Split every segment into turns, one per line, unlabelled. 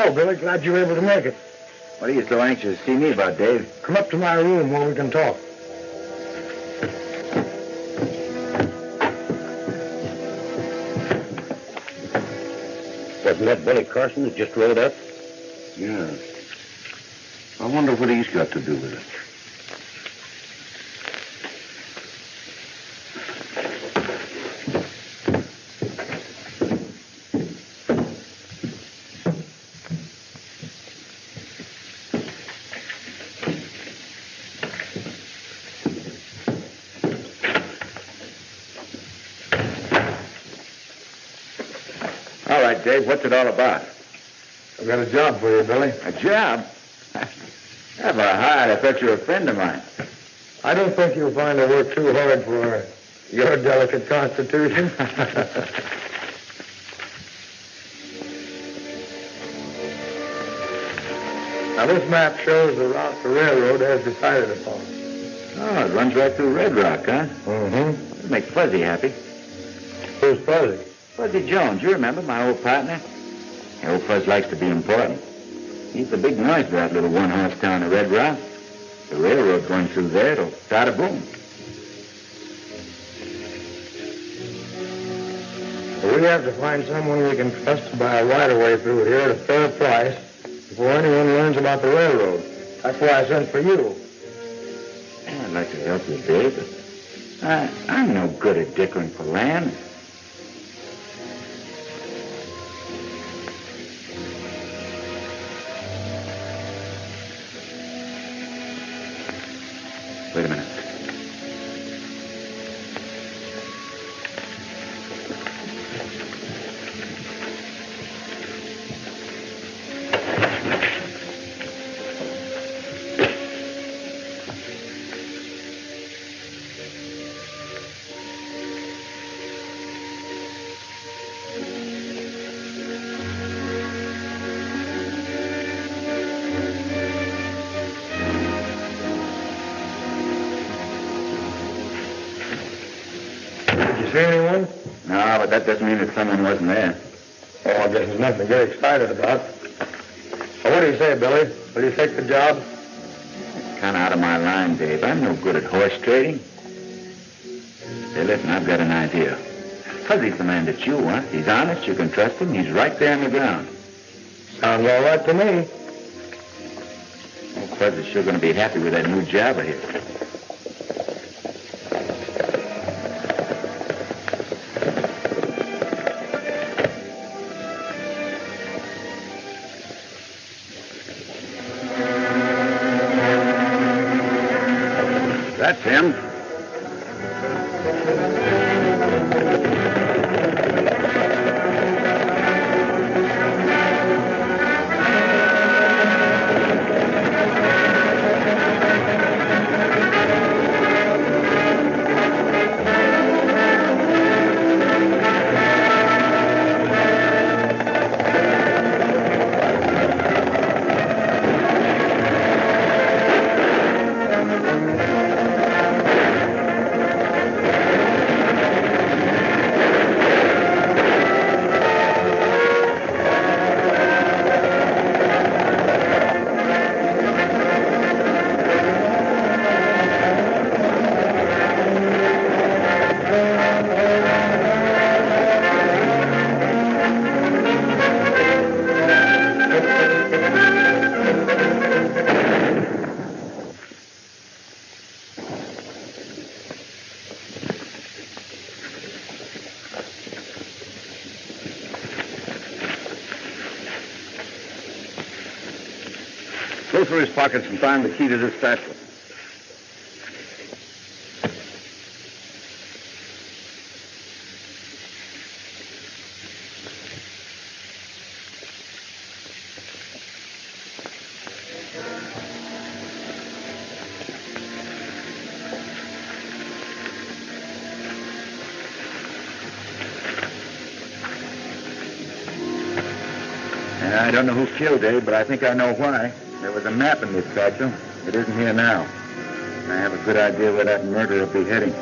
Hello, Billy. Glad you were able to make it.
What are you so anxious to see me about, Dave?
Come up to my room where we can talk.
Wasn't that Billy Carson that just rode up?
Yeah. I wonder what he's got to do with it. All right, Dave, what's it all about?
I've got a job for you, Billy.
A job? Never hired. I thought you were a friend of mine.
I don't think you'll find I work too hard for your delicate constitution. Now, this map shows the route the railroad has decided upon.
Oh, it runs right through Red Rock, huh?
Mm-hmm.
It'll make Fuzzy happy.
Who's Fuzzy?
Fuzzy Jones, you remember, my old partner? Old Fuzz likes to be important. He's the big noise for that little one-horse town of Red Rock. The railroad going through there, it'll start a boom.
We have to find someone we can trust to buy a right-of-way through here at a fair price before anyone learns about the railroad. That's why I sent for you.
I'd like to help you, Dave, but I'm no good at dickering for land. Wait a minute.
See anyone?
No, but that doesn't mean that someone wasn't there.
Oh, I guess there's nothing to get excited about. Well, what do you say, Billy? Will you take the job?
Kind of out of my line, Dave. I'm no good at horse trading. Say, listen, I've got an idea. Fuzzy's the man that you want. He's honest, you can trust him. He's right there on the ground.
Sounds all right to me.
Oh, Fuzzy's sure going to be happy with that new job of his. That's him. Go through his pockets and find the key to this satchel. I don't know who killed Dave, but I think I know why. There was a map in this satchel. It isn't here now. I have a good idea where that murderer will be heading.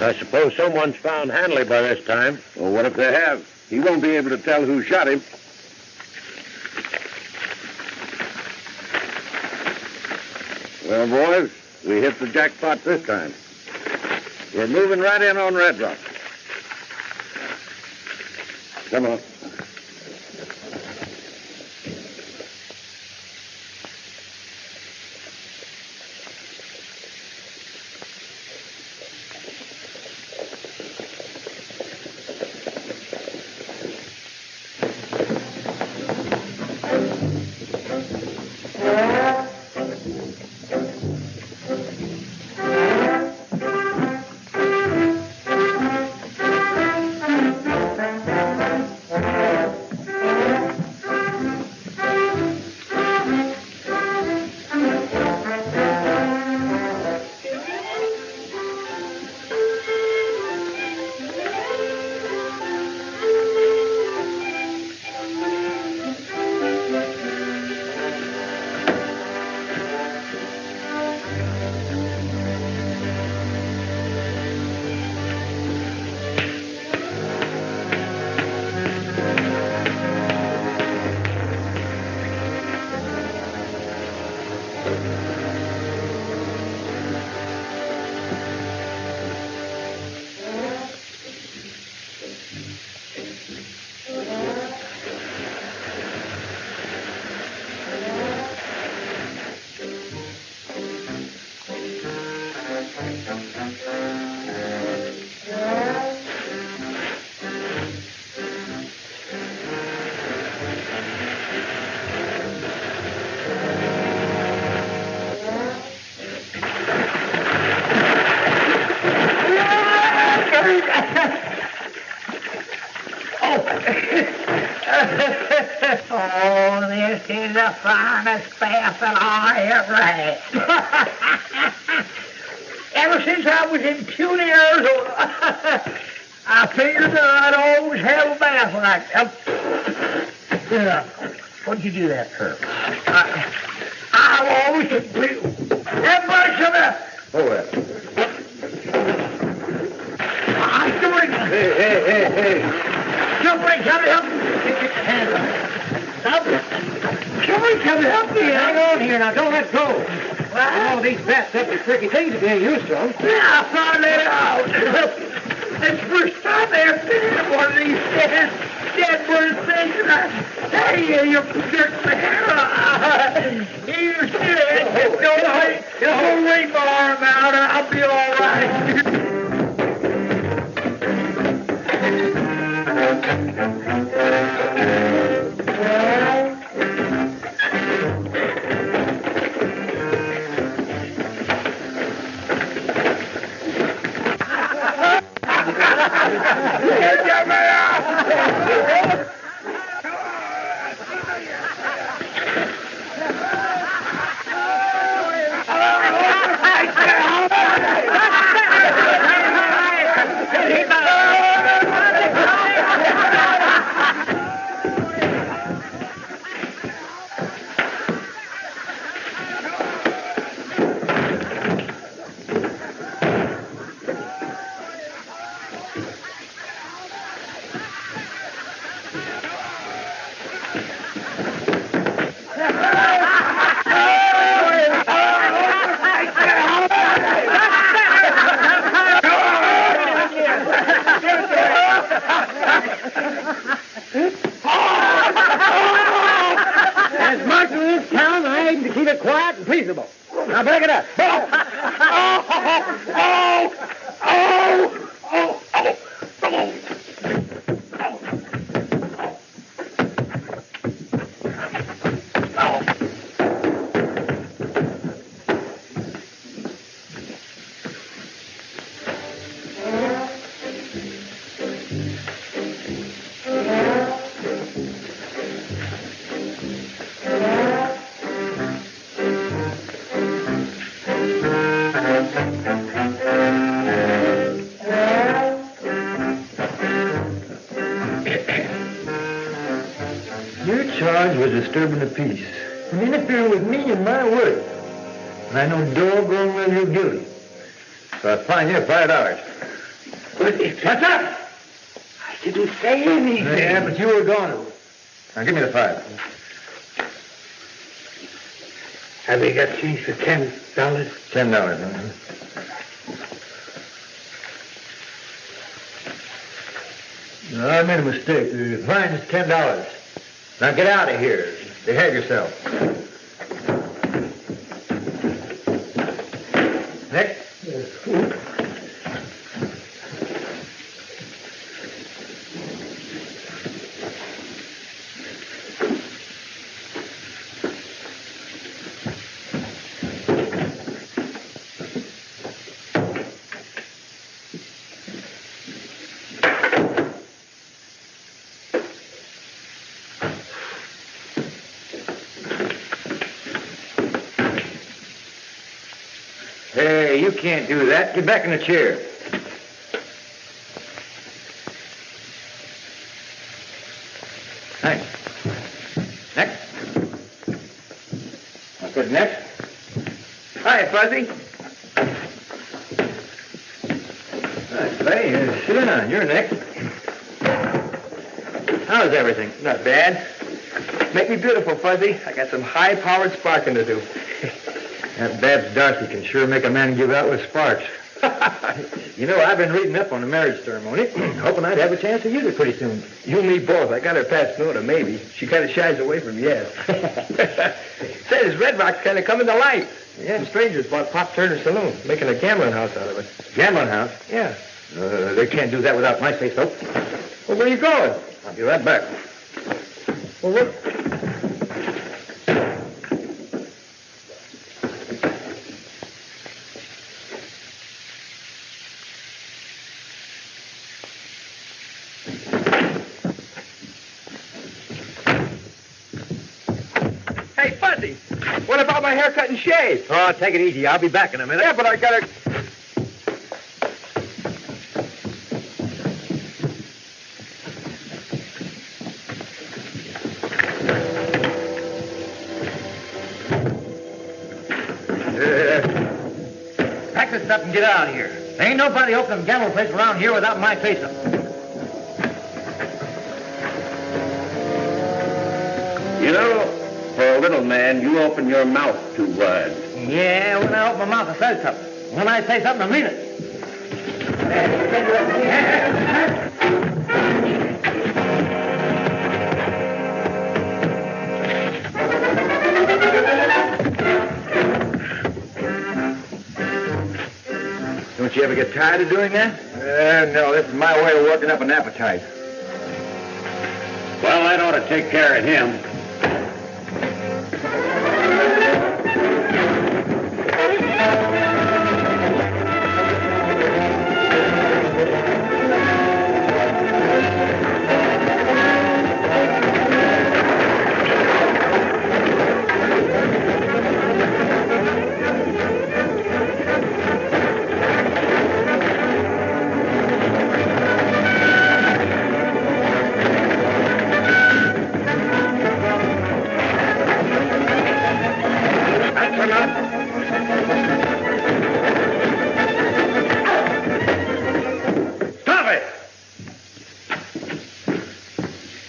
I suppose someone's found Hanley by this time.
Well, what if they have? He won't be able to tell who shot him. Well, boys, we hit the jackpot this time. We're moving right in on Red Rock. Come on.
Oh, this is the finest bath that I ever had. Ever since I was in puny Arizona, I figured that I'd always have a bath like that. What'd you do that for? I've always been... Everybody come here!
Oh, well.
I'm doing it.
Hey.
Somebody come help me. Somebody come help me.
Hang on here now. Don't let go.
What?
All these bats up to tricky things to get used to them.
Yeah, I found it out. It's the first time I ever been in one of these dead bird things. And hey, you're jerking my hair out. You said, don't wring my arm out. I'll be all right.
As much of this town, I aim to keep it quiet and peaceable. Now break it up.
Your charge was disturbing the peace and interfering with me and my work. And I know doggone well you're guilty. So I fine you $5.
What's up? I didn't say anything.
Yeah, but you were going to. Now, give me the $5.
Have you got change for $10?
$10, huh? No, I made a mistake. The fine is $10. Now get out of here. Behave yourself. Next. Hey, you can't do that. Get back in the chair. Thanks. Next. I said next. Hi, Fuzzy. Hi, Clay. Sit down. You're next. How's everything? Not bad. Make me beautiful, Fuzzy. I got some high-powered sparking to do. That Babs Darcy can sure make a man give out with sparks. You know, I've been reading up on the marriage ceremony, hoping I'd have a chance to use it pretty soon.
You and me both. I got her past no to maybe. She kind of shies away from yes. Says Red Rock's kind of coming to life. Yeah, some strangers bought Pop Turner's saloon, making a gambling house out of it.
Gambling house?
Yeah.
They can't do that without my say-so.
Well, where are you going?
I'll be right back.
Well, look. Hey, Fuzzy, what about my haircut and shave?
Oh, take it easy. I'll be back in a minute.
Yeah, but I gotta...
Pack this up and get out of here. There ain't nobody opening a gambling place around here without my say-so.
You know, for a little man, you open your mouth too wide.
Yeah, when I open my mouth, I say something. When I say something, I mean it. Don't you ever get tired of doing that?
No, this is my way of working up an appetite.
Well, that ought to take care of him.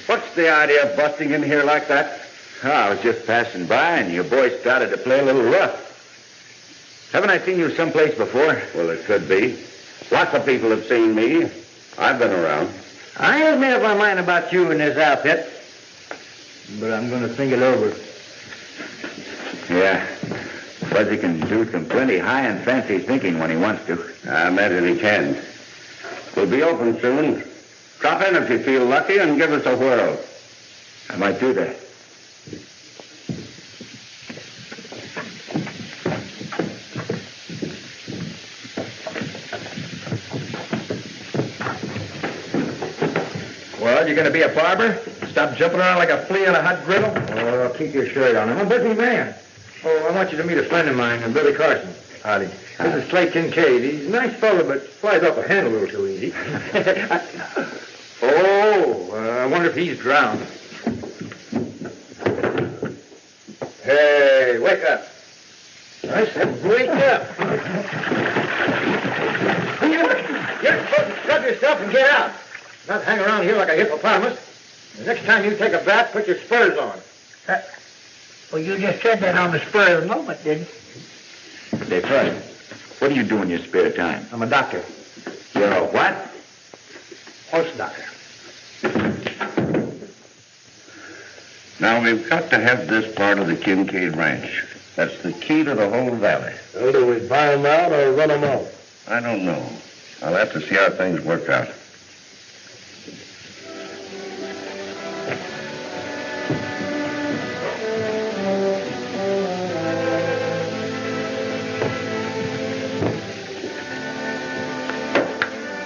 What's the idea of busting in here like that?
Oh, I was just passing by, and your boy started to play a little rough. Haven't I seen you someplace before?
Well, it could be. Lots of people have seen me. I've been around.
I ain't made up my mind about you and this outfit, but I'm going to think it over.
Yeah. Fuzzy can do some plenty high and fancy thinking when he wants to.
I imagine he can. We'll be open soon. Drop in if you feel lucky and give us a whirl.
I might do that.
Well, you gonna be a barber? Stop jumping around like a flea on a hot griddle?
Oh, keep your shirt on. I'm a busy man. Oh, I want you to meet a friend of mine, Billy Carson.
Howdy.
This is Clay Kincaid. He's a nice fellow, but flies off the handle a little too easy. I wonder if he's drowned. Hey, wake up. I said wake up. up yourself and get out. Not hang around here like a hippopotamus. The next time you take a bath, put your spurs on.
Well, you just said that on the spur of the moment, didn't you?
Say, Fred, what do you do in your spare time?
I'm a doctor.
You're a what?
Horse doctor.
Now, we've got to have this part of the Kincaid Ranch. That's the key to the whole valley.
Well, do we buy them out or run them out?
I don't know. I'll have to see how things work out.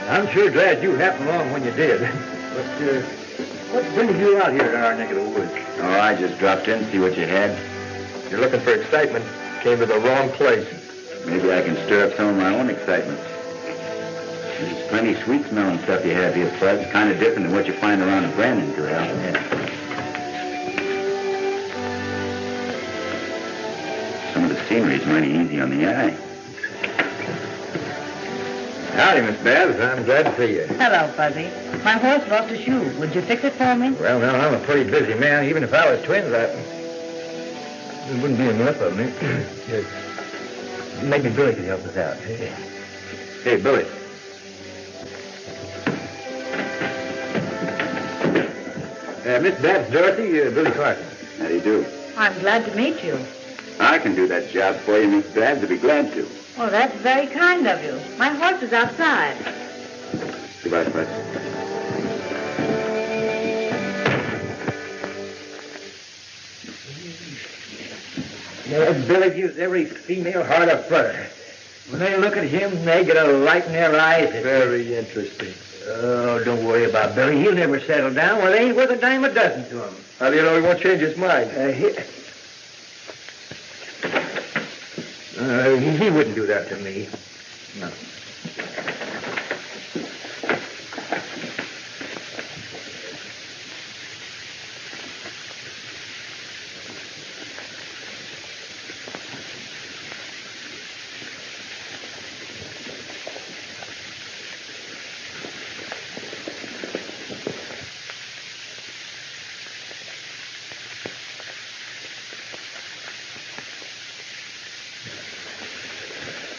I'm sure glad you happened along when you did. But, what brings you out here to our neck of the woods?
Oh, I just dropped in to see what you had.
You're looking for excitement. Came to the wrong place.
Maybe I can stir up some of my own excitement. There's plenty sweet-smelling stuff you have here, Fuzz. Kind of different than what you find around in Brandon Corral. Some of the scenery's mighty easy on the eye.
Howdy, Miss Babs. I'm glad to see you.
Hello, Fuzzy. My horse lost a shoe. Would you fix it for me?
Well, now, I'm a pretty busy man. Even if I was twins, it wouldn't be enough of me. Maybe Billy could help us out. Hey, Billy. Miss Babs, Dorothy, Billy Carson.
How do you do?
I'm glad to meet you.
I can do that job for you, Miss Babs. I'd be glad to.
Well, that's very kind of you. My horse is outside.
Goodbye, Fuzz.
Billy gives every female heart a flutter. When they look at him, they get a light in their eyes.
Very interesting.
Oh, don't worry about Billy. He'll never settle down. Well, they ain't worth a dime a dozen to him.
How do you know he won't change his mind?
He wouldn't do that to me. No.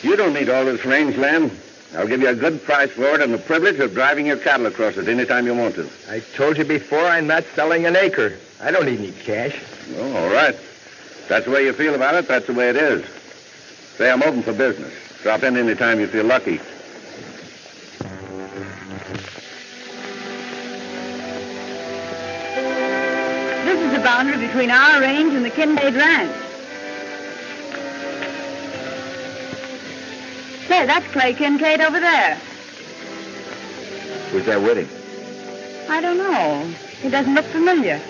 You don't need all this rangeland. I'll give you a good price for it and the privilege of driving your cattle across it any time you want to.
I told you before I'm not selling an acre. I don't need any cash.
Oh, all right. If that's the way you feel about it, that's the way it is. Say I'm open for business. Drop in any time you feel lucky.
This is the boundary between our range and the Kincaid Ranch. Say, that's Clay Kincaid over there.
Who's that with him?
I don't know. He doesn't look familiar.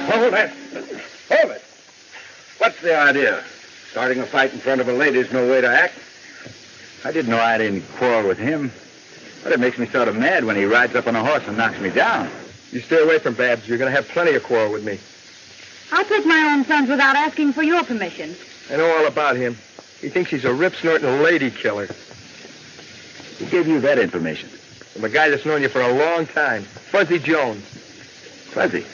Hold it. Hold it. What's the idea? Starting a fight in front of a lady's no way to act.
I didn't know I didn't quarrel with him. But it makes me sort of mad when he rides up on a horse and knocks me down.
You stay away from Babs. You're going to have plenty of quarrel with me.
I'll take my own sons without asking for your permission.
I know all about him. He thinks he's a rip-snorting lady killer.
Who gave you that information?
From a guy that's known you for a long time. Fuzzy Jones.
Fuzzy.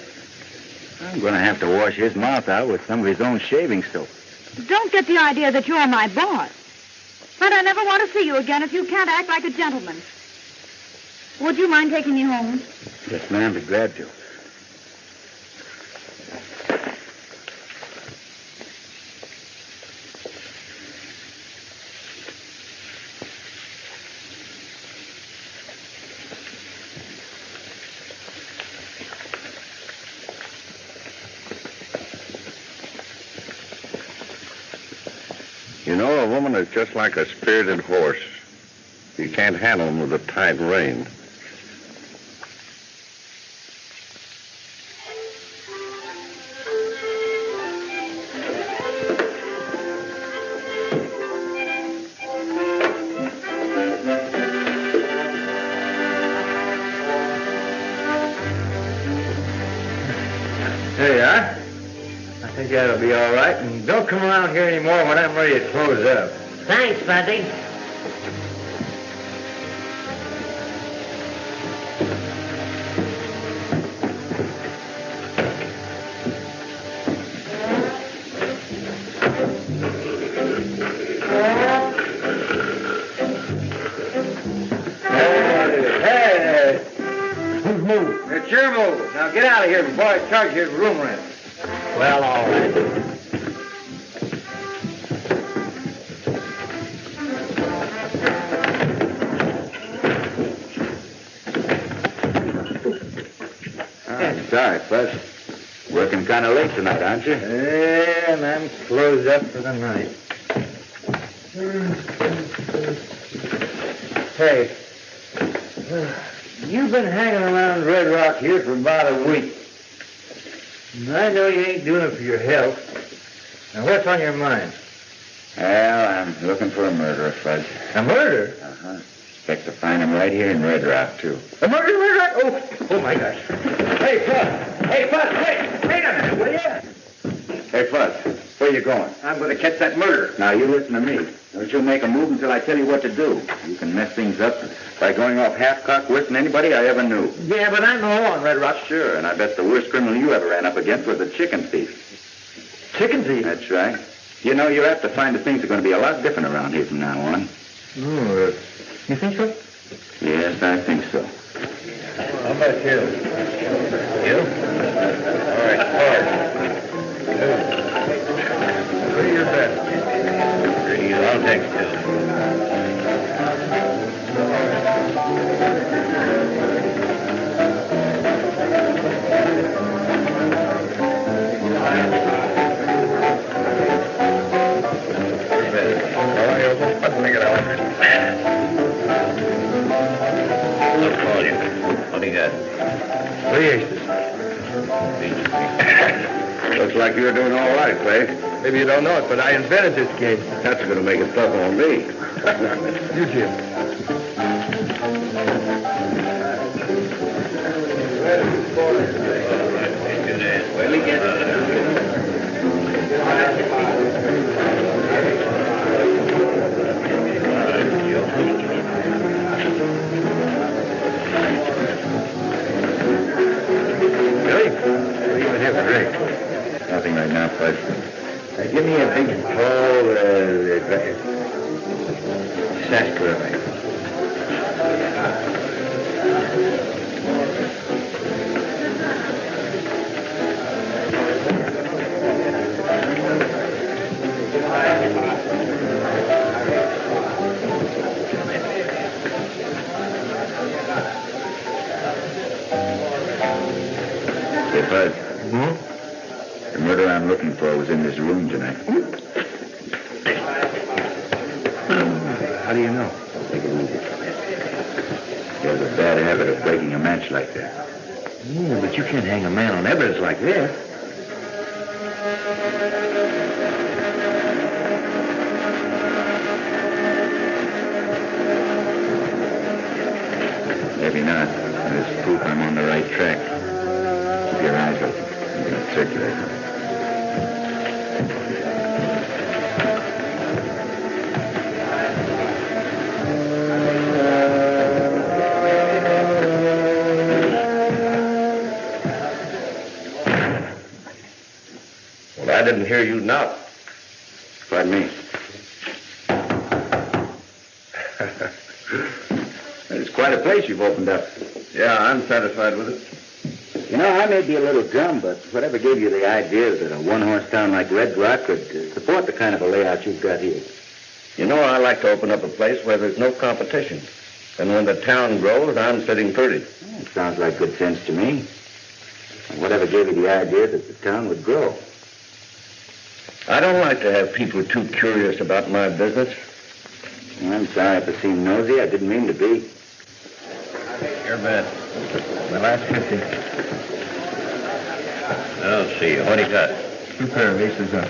I'm going to have to wash his mouth out with some of his own shaving soap.
Don't get the idea that you're my boss. But I never want to see you again if you can't act like a gentleman. Would you mind taking me home?
Yes, ma'am. Be glad to.
You know, a woman is just like a spirited horse. You can't handle them with a tight rein.
There you are. I think that'll be all right. And don't come around here anymore when I'm ready to close up.
Thanks, Fuzzy.
Hey! Whose move? It's your move. Now get out of here before I charge you room rent.
Well, all right.
Sorry, Fuzz. Working kind of late tonight, aren't you?
And I'm closed up for the night. Hey, you've been hanging around Red Rock here for about a week. And I know you ain't doing it for your health. Now, what's on your mind?
Well, I'm looking for a murderer, Fuzz.
A murder?
Uh-huh. Expect to find him right here in Red Rock, too.
A murder, Red Rock? Oh, my gosh. Hey, Fuzz. Hey, Fuzz, wait a minute, will you?
Hey, Fuzz, where you going?
I'm going to catch that murderer.
Now, you listen to me. Don't you make a move until I tell you what to do. You can mess things up by going off half-cocked worse than anybody I ever knew.
Yeah, but I'm the law on Red Rock.
Sure, and I bet the worst criminal you ever ran up against was a chicken thief.
Chicken thief?
That's right. You know, you're apt to find that things are going to be a lot different around here from now on.
Oh, you think so?
Yes, I think so.
How about you? You? All right, what are your bets? I'll take two.
I'll call you. What do you got?
Three aces.
Looks like you're doing all right, Clay.
Maybe you don't know it, but I invented this game.
That's going to make it tough on me.
You, Jim.
Well, he gets
Billy, what do you want to have a drink?
Nothing right now, Fuzz.
Give me a big tall, sarsaparilla.
Hey, Fuzz.
Hmm?
The murderer I'm looking for was in this room tonight.
How do you know?
Take it easy. He has a bad habit of breaking a match like that.
Yeah, but you can't hang a man on evidence like this.
Maybe not. There's proof I'm on the right track. Keep your eyes open. I'm going to circulate them.
Well, I didn't hear you knock.
Pardon me. It's quite a place you've opened up.
Yeah, I'm satisfied with it.
You know, I may be a little dumb, but whatever gave you the idea that a one-horse town like Red Rock could support the kind of a layout you've got here?
You know, I like to open up a place where there's no competition. And when the town grows, I'm sitting pretty.
It sounds like good sense to me. And whatever gave you the idea that the town would grow?
I don't like to have people too curious about my business.
I'm sorry if I seem nosy. I didn't mean to be.
Your bet.
My last 50.
I don't see you. What do you got?
2 pair of aces up.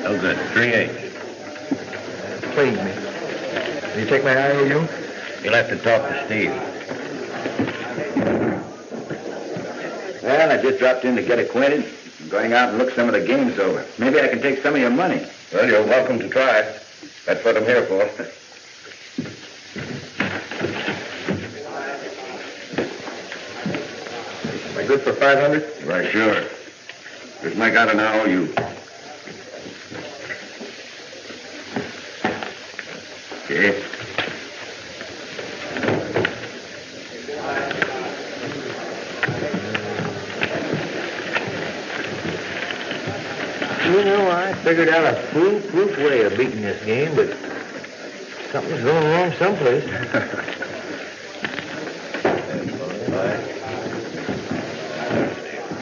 Oh, good. 3-8.
Please me. Will you take my IOU?
You'll have to talk to Steve.
Well, I just dropped in to get acquainted. I'm going out and look some of the games over. Maybe I can take some of your money.
Well, you're welcome to try. That's what I'm here for.
Am I good for 500?
Why, sure. Just make out an IOU.
Okay.
You know, I figured out a foolproof way of beating this game, but something's going wrong someplace.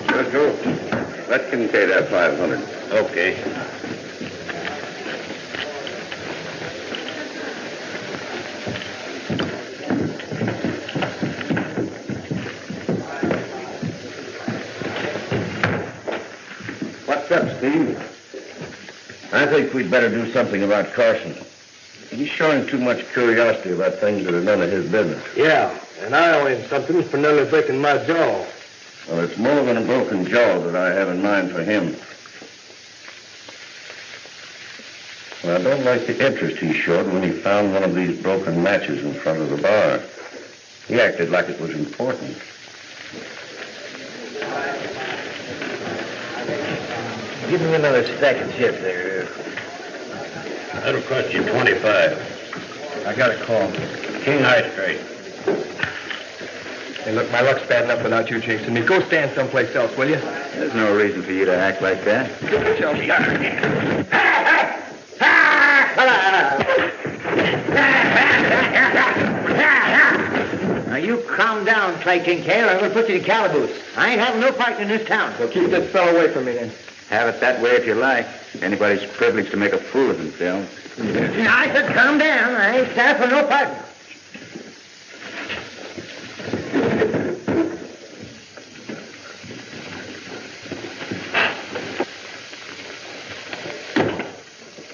Let's go.
Let Kincaid have 500.
Okay.
What's up, Steve? I think we'd better do something about Carson. He's showing too much curiosity about things that are none of his business.
Yeah, and I owe him something for nearly breaking my jaw.
Well, it's more than a broken jaw that I have in mind for him. Well, I don't like the interest he showed when he found one of these broken matches in front of the bar. He acted like it was important.
Give me another stack of chips there.
That'll cost you 25.
I got a call.
King high straight.
Hey, look, my luck's bad enough without you chasing me. Go stand someplace else, will you?
There's no reason for you to act like that.
Chelsea.
Now, you calm down, Clay Kincaid, or I'm going to put you in calaboose. I ain't having no part in this town.
So keep this fellow away from me, then.
Have it that way if you like. Anybody's privileged to make a fool of themselves.
I said calm down. I ain't stand for no part.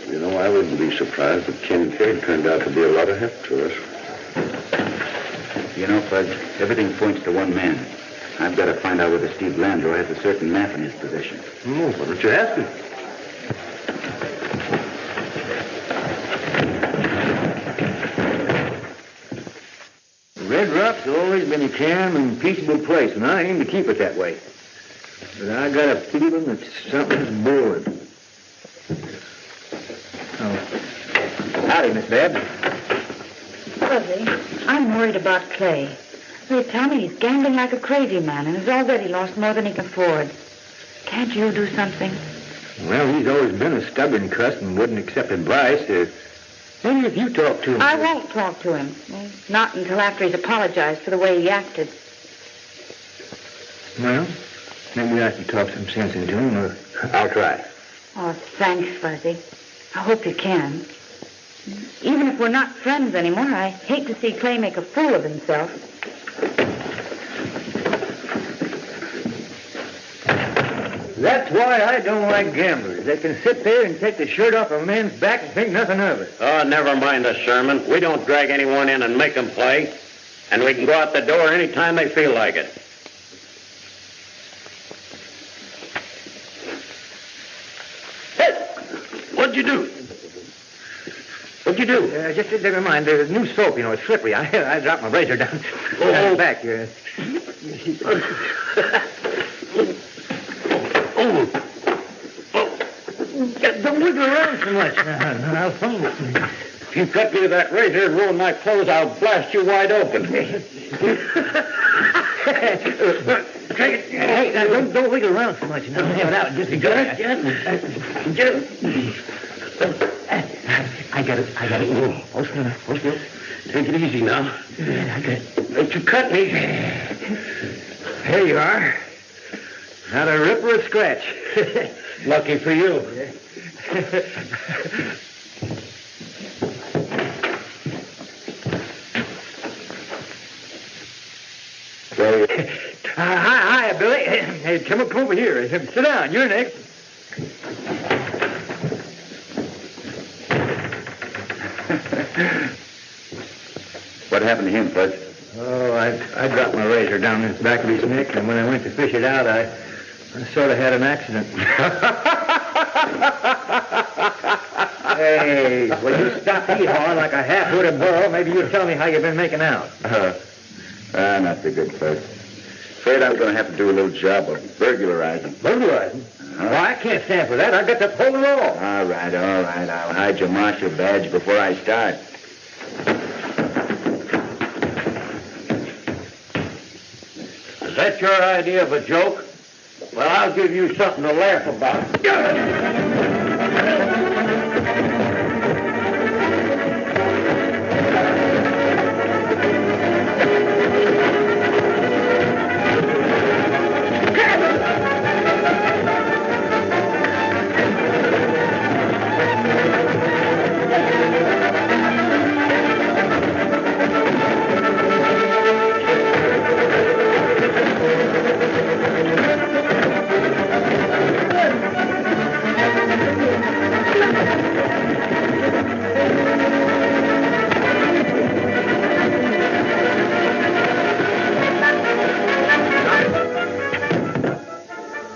You know, I wouldn't be surprised if Kincaid turned out to be a lot of help to us.
You know, Fudge, everything points to one man. I've got to find out whether Steve Landro has a certain map in his possession.
Why don't you ask him?
Red Rock's always been a calm and peaceable place, and I aim to keep it that way. But I got a feeling that something's brewing. Howdy, Miss Babb.
Fuzzy, I'm worried about Clay. They tell me he's gambling like a crazy man and has already lost more than he can afford. Can't you do something?
Well, he's always been a stubborn cuss and wouldn't accept advice. Maybe if you talk to him.
I won't talk to him. Well, not until after he's apologized for the way he acted.
Well, maybe I can talk some sense into him, or I'll try.
Oh, thanks, Fuzzy. I hope you can. Even if we're not friends anymore, I hate to see Clay make a fool of himself.
That's why I don't like gamblers. They can sit there and take the shirt off a man's back and think nothing of it.
Oh, never mind us, Sherman. We don't drag anyone in and make them play. And we can go out the door any time they feel like it. Hey! What'd you do?
What'd you do? Just never mind. There's new soap, you know. It's slippery. I dropped my razor down back here. Don't wiggle around so much. I'll find it.
If you cut me with that razor and ruin my clothes, I'll blast you wide open.
Hey, now, don't wiggle around so much. Now, have it out. Just a good. I got it. Hold still.
Take it easy now.
Yeah, I got it.
Don't you cut me.
There you are. Not a rip or a scratch.
Lucky for you.
Hi, Billy. Hey, come over here. Sit down. You're next.
What happened to him, Fudge?
Oh, I dropped my razor down the back of his neck, and when I went to fish it out, I sort of had an accident. Hey, will you stop hee-hawing like a half-witted burro? Maybe you'll tell me how you've been making out.
Not so good, Fudge. Afraid I'm going to have to do a little job of burglarizing.
Burglarizing? Well, I can't stand for that. I've got to pull the roll.
All right. I'll hide your marshal badge before I start.
Is that your idea of a joke? Well, I'll give you something to laugh about.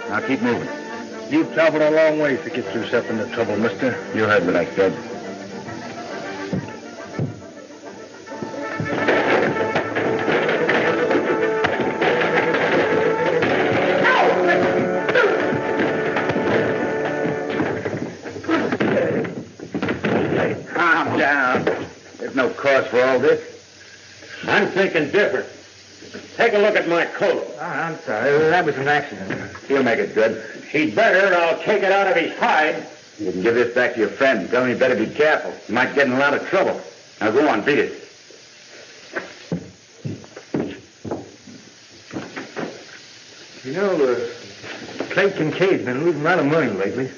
Now keep moving.
You've traveled a long way to get yourself into trouble, mister.
You heard what I said. Calm down. There's no cause for all this.
I'm thinking different. Take a look at my coat.
I'm sorry. That was an accident.
He'll make it good.
He'd better, or I'll take it out of his hide.
You can give this back to your friend. Tell him he better be careful. You might get in a lot of trouble. Now go on, beat it.
You know, Clay Kincaid's been losing a lot of money lately.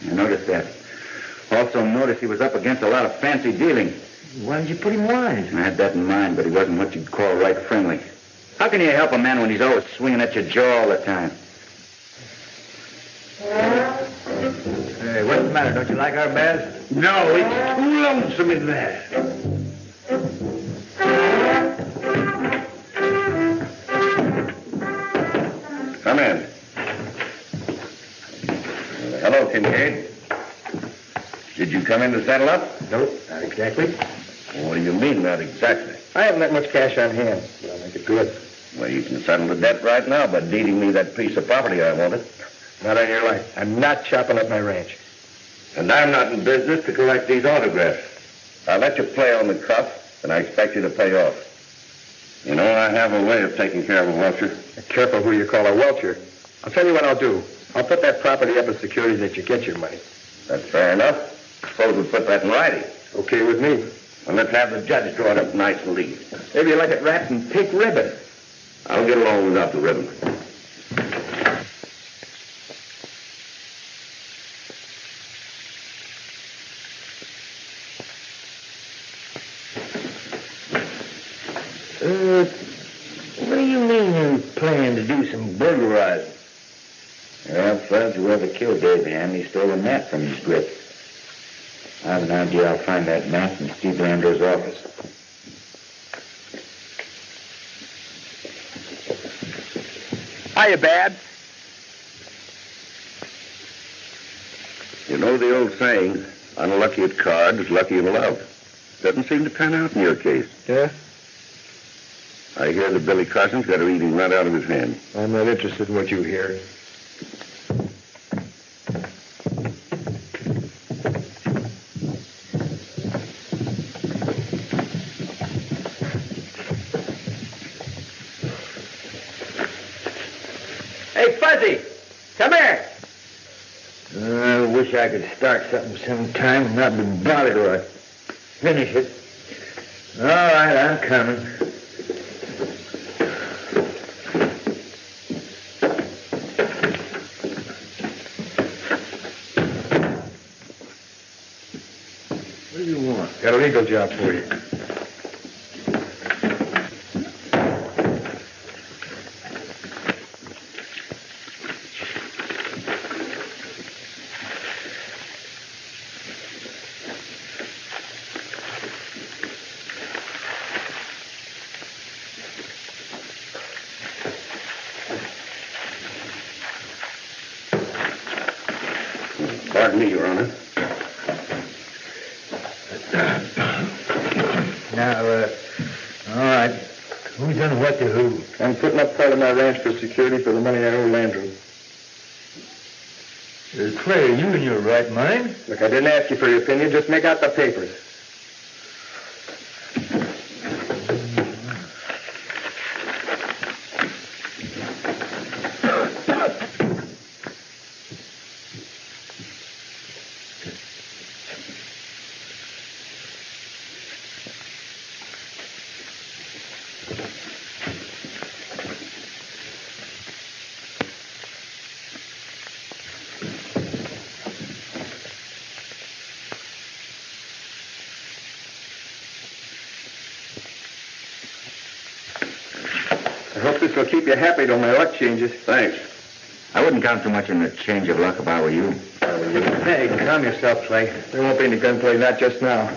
I noticed that. Also noticed he was up against a lot of fancy dealing.
Why did you put him wise?
I had that in mind, but he wasn't what you'd call right friendly. How can you help a man when he's always swinging at your jaw all the time?
Hey, what's the matter? Don't you like our baths?
No, it's too lonesome in there.
Come in. Hello, Kincaid. Did you come in to settle up?
Nope, not exactly.
What do you mean, not exactly?
I haven't that much cash on hand, but I'll make it good.
Well, you can settle the debt right now by deeding me that piece of property I wanted.
Not on your life. I'm not chopping up my ranch.
And I'm not in business to collect these autographs. I'll let you play on the cuff, and I expect you to pay off. You know, I have a way of taking care of a welcher.
Careful who you call a welcher. I'll tell you what I'll do. I'll put that property up as security that you get your money.
That's fair enough. Suppose we put that in writing.
Okay with me.
Well, let's have the judge draw it up nice and neat.
Maybe you like it wrapped in pink ribbon.
I'll get along without the ribbon.
What do you mean you plan to do some burglarizing?
Well, Fudge, whoever killed Davy Ham, he stole a map from his grip. I have an idea I'll find that map in Steve Lando's office.
Hiya, Babs.
You know the old saying, unlucky at cards, lucky in love. Doesn't seem to pan out in your case.
Yeah?
I hear that Billy Carson's got her eating right out of his hand.
I'm not interested in what you hear. Hey, Fuzzy, come here. I wish I could start something sometime and not be bothered or I'd finish it. All right, I'm coming.
What do you want?
Got a legal job for you.
Pardon me, Your Honor.
Now, all right. Who's done what to who?
I'm putting up part of my ranch for security for the money I owe Landrum.
Clay, are you in your right mind?
Look, I didn't ask you for your opinion. Just make out the papers. I hope this will keep you happy till my luck changes.
Thanks.
I wouldn't count too much on the change of luck if I were you.
Hey, calm yourself, Clay. There won't be any gunplay, not just now.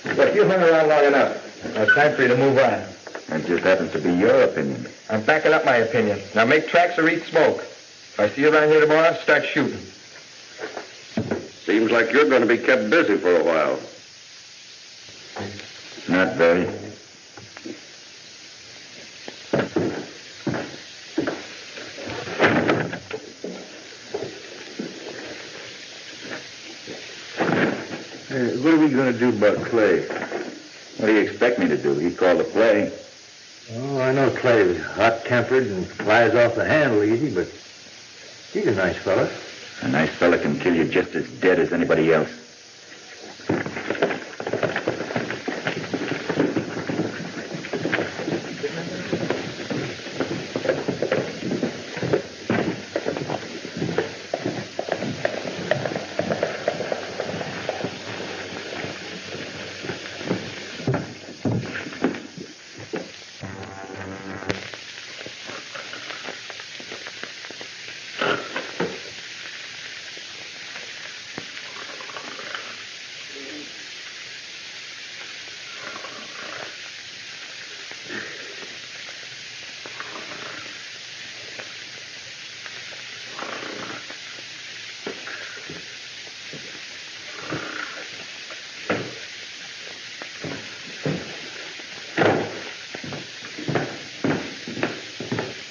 Look, you hung around long enough. Now it's time for you to move on.
That just happens to be your opinion.
I'm backing up my opinion. Now make tracks or eat smoke. If I see you around here tomorrow, start shooting.
Seems like you're going to be kept busy for a while.
Not very.
What are we going to do about Clay?
What do you expect me to do? He called a play.
Oh, I know Clay was hot-tempered and flies off the handle easy, but he's a nice fella.
A nice fella can kill you just as dead as anybody else.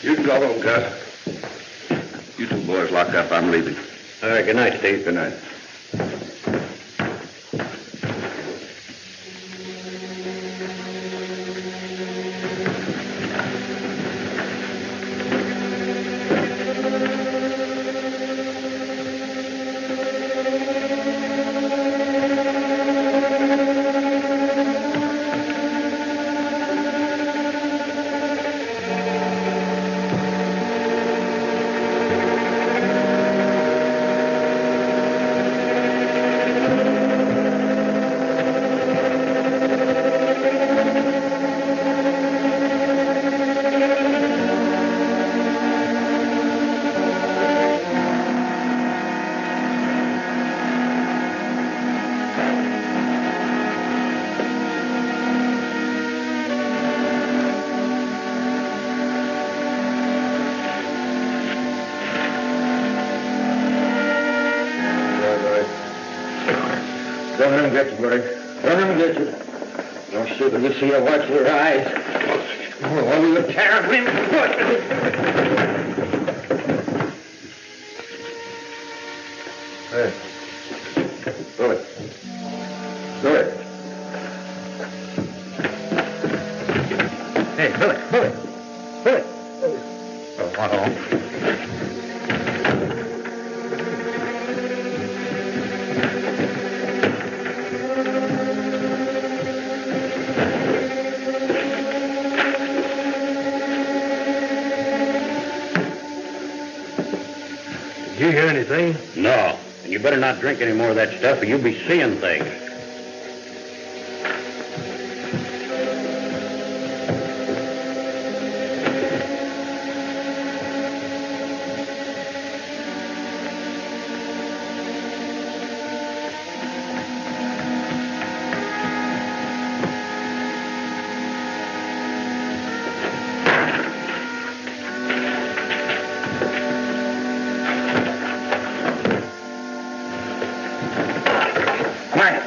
You can go home, Gus. You two boys lock up. I'm leaving.
All right, good night, Steve.
Good night.
Don't let him get you, buddy. Don't let him get you. Don't shoot him. You see her watch your eyes. Oh, you terrible. Hey. Go it. Go it. Hey, Billy. Billy. Billy. Oh, uh-oh.
Did you hear anything?
No. And you better not drink any more of that stuff or you'll be seeing things.
Quiet.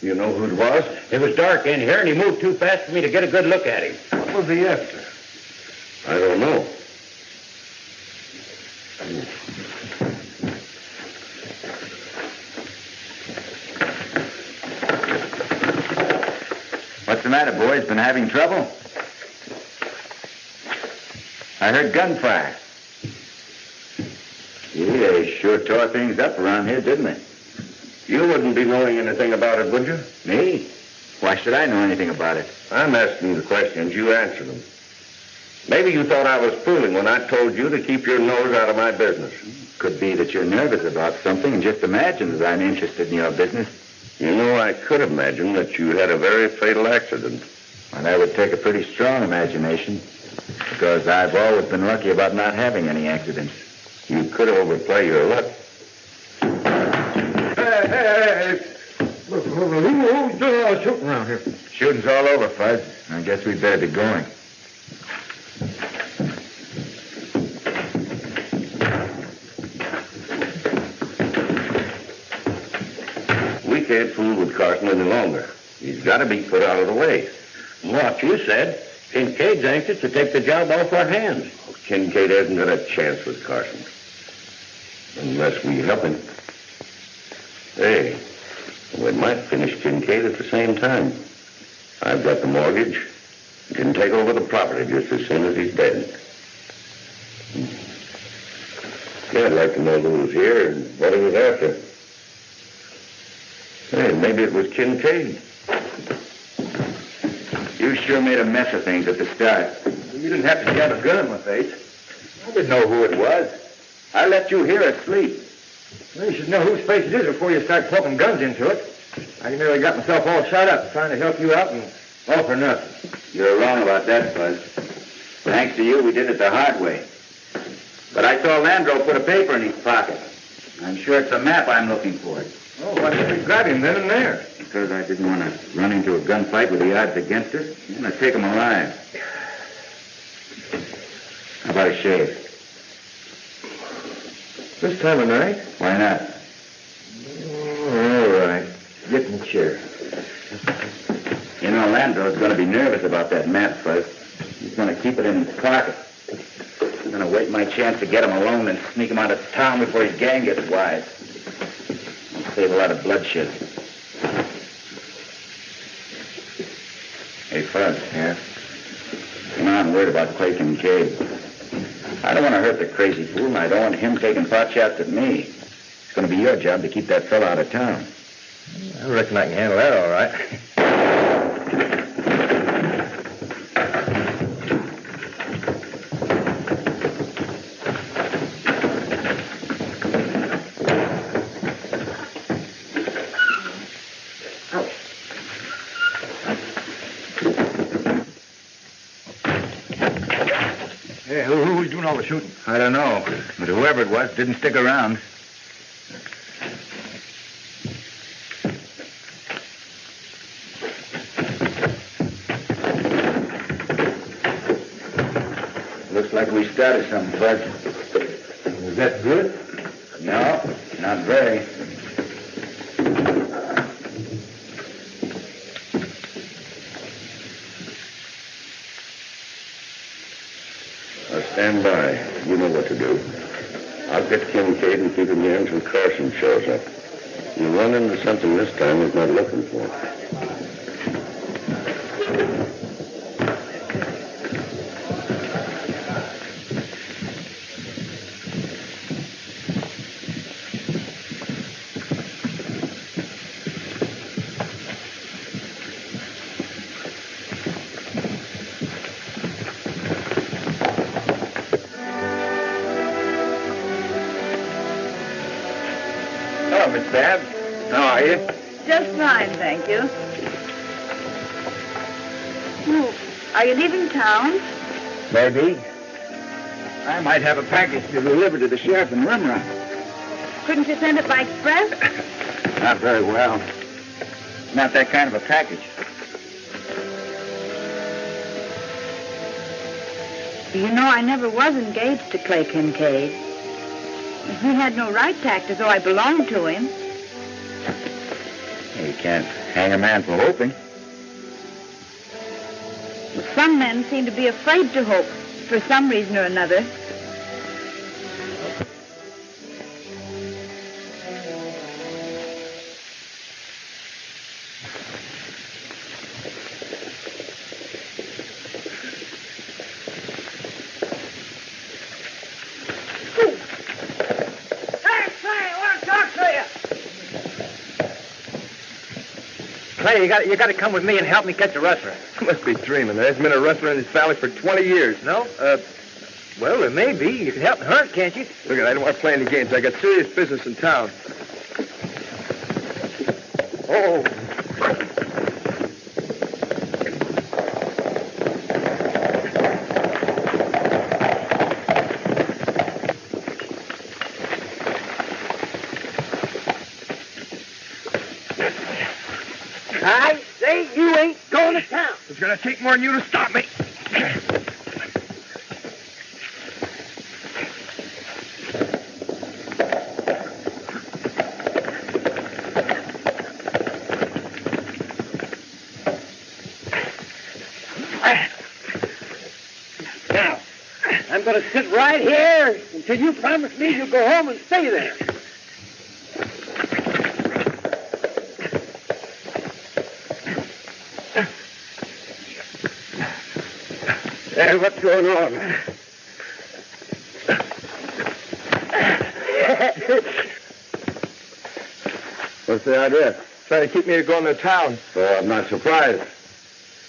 You know who it was?
It was dark in here, and he moved too fast for me to get a good look at him.
What was he after? I don't know.
What's the matter, boys? Been having trouble? I heard gunfire. Yeah, they sure tore things up around here, didn't they?
You wouldn't be knowing anything about it, would you?
Me? Why should I know anything about it?
I'm asking you the questions. You answer them. Maybe you thought I was fooling when I told you to keep your nose out of my business.
Could be that you're nervous about something and just imagine that I'm interested in your business.
You know, I could imagine that you had a very fatal accident.
Well, that would take a pretty strong imagination, because I've always been lucky about not having any accidents.
You could overplay your luck.
Hey. Look, who's doing all the shooting around here?
Shooting's all over, Fuzz. I guess we'd better be going.
We can't fool with Carson any longer. He's got to be put out of the way.
What you said, Kincaid's anxious to take the job off our hands.
Kincaid hasn't got a chance with Carson. Unless we help him. Hey, we might finish Kincaid at the same time. I've got the mortgage. You can take over the property just as soon as he's dead. Yeah, I'd like to know who was here and what he was after. Hey, maybe it was Kincaid.
You sure made a mess of things at the start.
You didn't have to jab a gun in my face.
I didn't know who it was. I left you here asleep.
Well, you should know whose face it is before you start poking guns into it. I nearly got myself all shot up trying to help you out and all for nothing.
You're wrong about that, Buzz. Thanks to you, we did it the hard way. But I saw Landro put a paper in his pocket. I'm sure it's a map I'm looking for.
Oh, why didn't you grab him then and there?
Because I didn't want to run into a gunfight with the odds against us. I'm going to take him alive. How about a shave?
This time of night?
Why not?
All right. Get in the chair.
You know, Landro's going to be nervous about that map, Fuzz. He's going to keep it in his pocket. I'm going to wait my chance to get him alone and sneak him out of town before his gang gets wise. I'll save a lot of bloodshed. Hey, Fuzz.
Yeah?
You know, I'm worried about Clay Kincaid. I don't want to hurt the crazy fool, and I don't want him taking pot shots at me. It's going to be your job to keep that fella out of town.
I reckon I can handle that all right. Hey, who's doing all the shooting?
I don't know, but whoever it was didn't stick around. Looks like we started something, Fuzz.
Was that good?
No, not very.
Now stand by. You know what to do. I'll get Kincaid and keep him here until Carson shows up. You run into something this time he's not looking for.
Hello, Miss Babs. How are you?
Just fine, thank you. Oh, are you leaving town?
Maybe. I might have a package to deliver to the sheriff in Rim Run.
Couldn't you send it by express?
Not very well. Not that kind of a package.
You know, I never was engaged to Clay Kincaid. He had no right to act as though I belonged to him.
You can't hang a man for hoping.
Some men seem to be afraid to hope for some reason or another.
Clay, you got to come with me and help me catch a rustler.
You must be dreaming. There hasn't been a rustler in this valley for 20 years.
No? Well, there may be. You can help me hunt, can't you?
Look, I don't want to play any games. I got serious business in town. Oh.
I say you ain't going to town.
It's going to take more than you to stop me.
Now, I'm going to sit right here until you promise me you'll go home and stay there. What's going on?
What's the idea?
Trying to keep me to go into town.
Oh, I'm not surprised.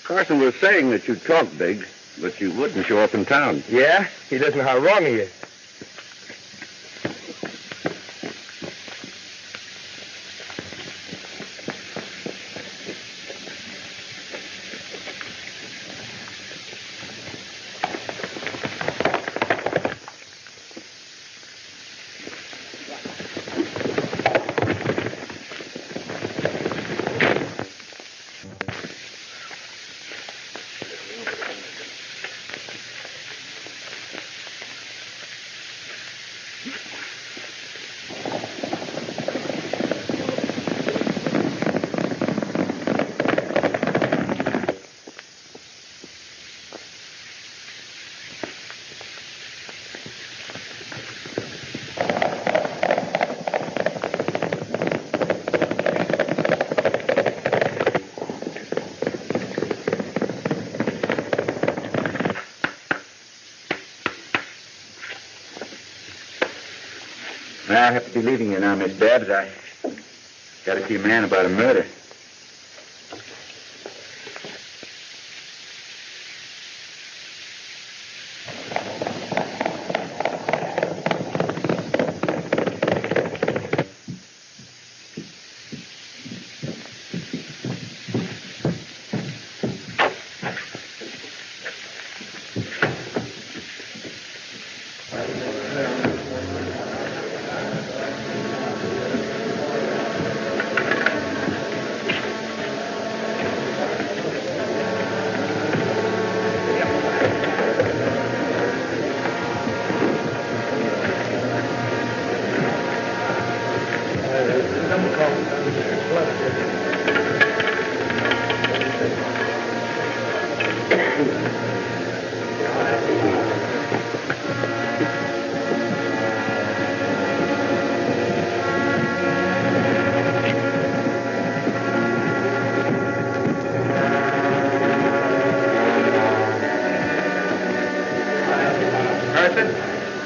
Carson was saying that you talk big, but you wouldn't show up in town.
Yeah? He doesn't know how wrong he is.
I have to be leaving you now, Miss Babs. I got to see a man about a murder.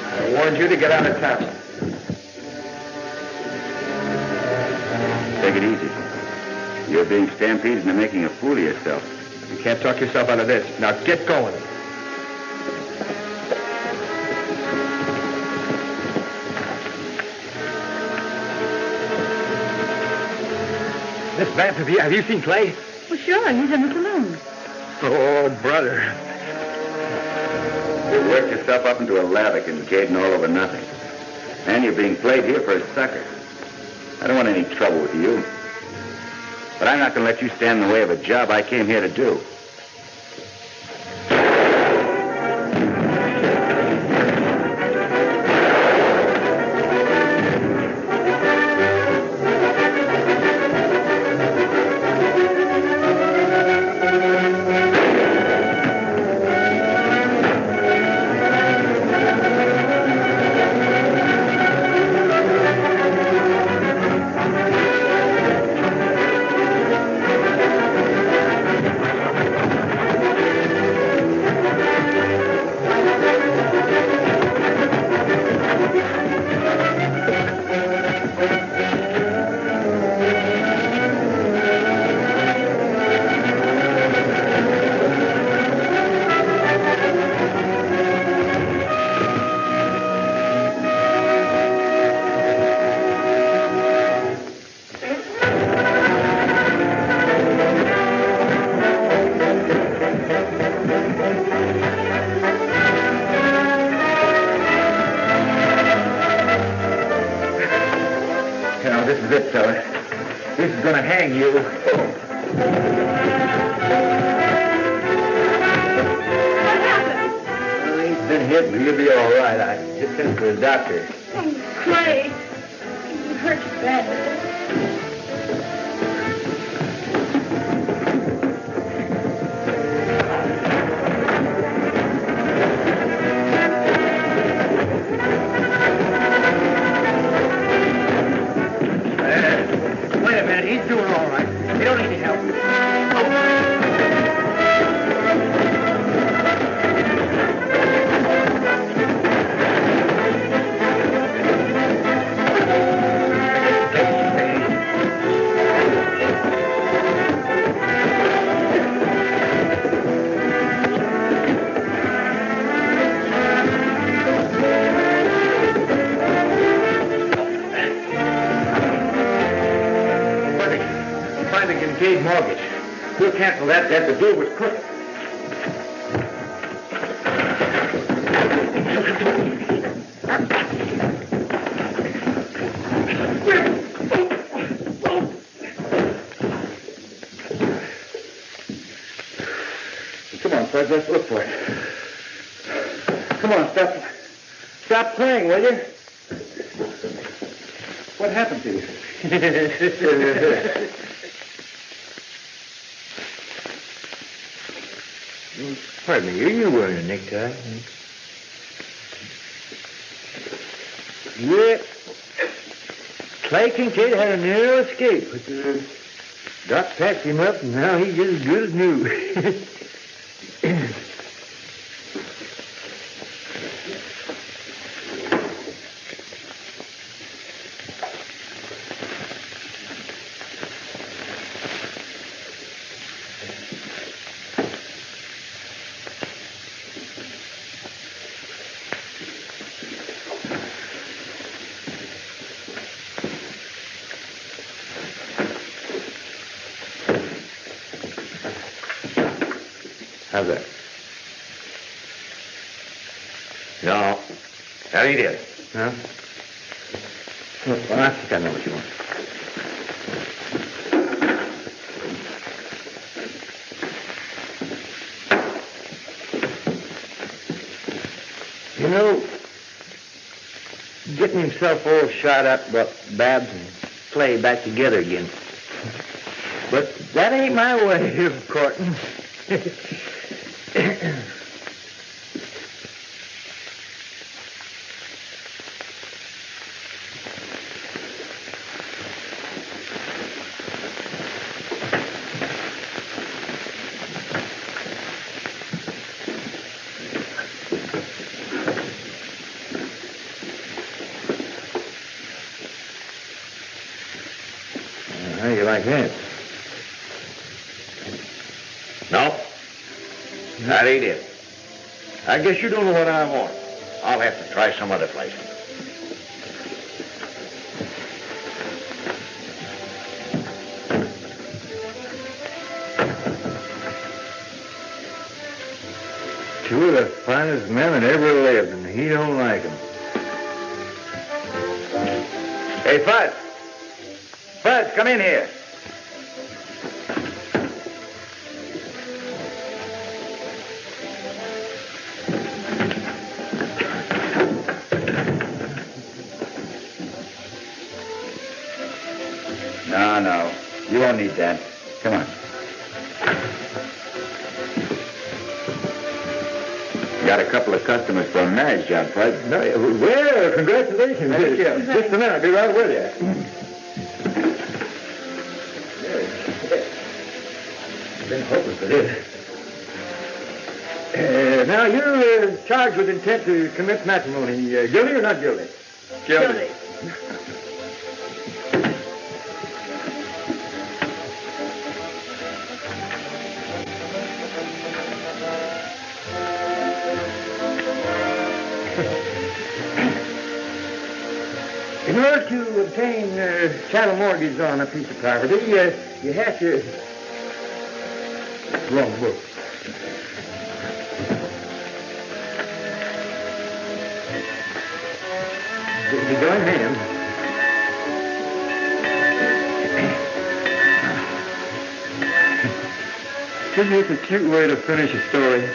I warned you to get out of town. Take it easy. You're being stampeded into making a fool of yourself.
You can't talk yourself out of this. Now get going. Miss Vance, have you seen Clay?
Well, sure, he's in the saloon.
Oh, brother.
You've worked yourself up into a lather, Kincaid, and all over nothing. And you're being played here for a sucker. I don't want any trouble with you. But I'm not going to let you stand in the way of a job I came here to do. This is it, fella. This is gonna hang you.
What happened?
Well, he's been hit, but he'll be all right. I just sent for the doctor.
Oh, Clay. You hurt you bad.
Wait a minute, he's doing all right. You don't need any help. Find the Kincaid mortgage. We'll cancel that debt. The deal was crooked. Come on, Fred, let's look for it. Come on, stop playing, will you? What happened to you? Pardon me, are you wearing a necktie? Yep. Clay Kincaid had a narrow escape, but Doc patched him up, and now he's just as good as new. How's that?
No. That ain't it.
Huh? Well, I think I know what you want. You know, getting himself all shot up about Babs and Clay back together again. But that ain't my way of courting. How you like that?
No. That ain't it. I guess you don't know what I want. I'll have to try some other place.
Two of the finest honest man that ever lived, and he don't like 'em. Hey, Fud. Fud, come in here.
No. You won't need that. Come on. Got a couple of customers for a marriage job, Fud.
No, well, congratulations.
Thank you.
Just a minute, I'll be right with you. Been hoping for this. Now, you're charged with intent to commit matrimony. Guilty or not guilty?
Guilty.
In order to obtain chattel mortgage on a piece of property, you have to... Wrong book. You go in hand. Isn't this a cute way to finish a story?